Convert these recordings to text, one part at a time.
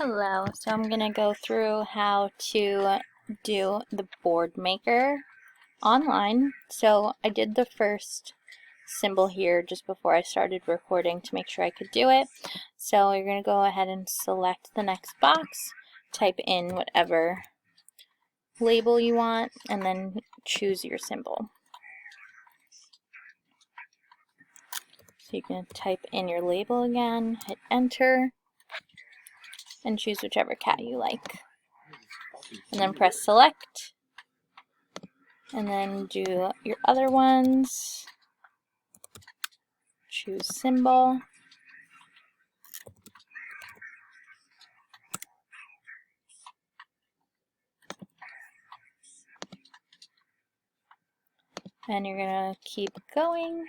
Hello, so I'm going to go through how to do the board maker online. So I did the first symbol here just before I started recording to make sure I could do it. So you're going to go ahead and select the next box, type in whatever label you want, and then choose your symbol. So you can type in your label again, hit enter, and choose whichever cat you like. And then press select, and then do your other ones. Choose symbol. And you're gonna keep going.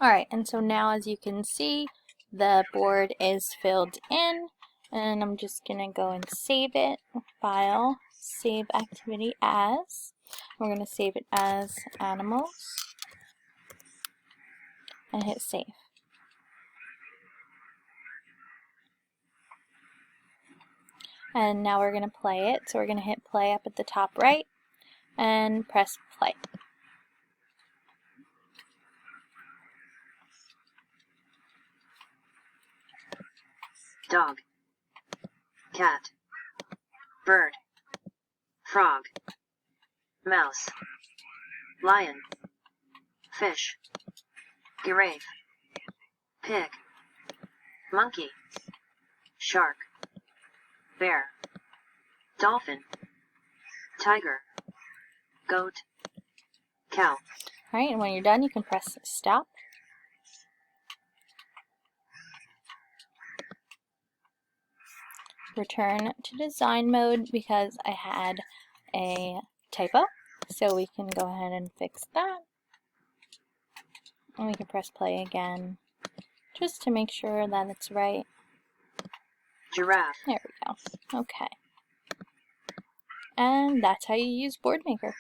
Alright, and so now as you can see, the board is filled in, and I'm just gonna go and save it. File, save activity as. We're gonna save it as animals, and hit save. And now we're gonna play it, so we're gonna hit play up at the top right, and press play. Dog, cat, bird, frog, mouse, lion, fish, giraffe, pig, monkey, shark, bear, dolphin, tiger, goat, cow. Alright, and when you're done, you can press stop. Return to design mode because I had a typo, so we can go ahead and fix that. And we can press play again just to make sure that it's right. Giraffe. There we go. Okay. And that's how you use BoardMaker.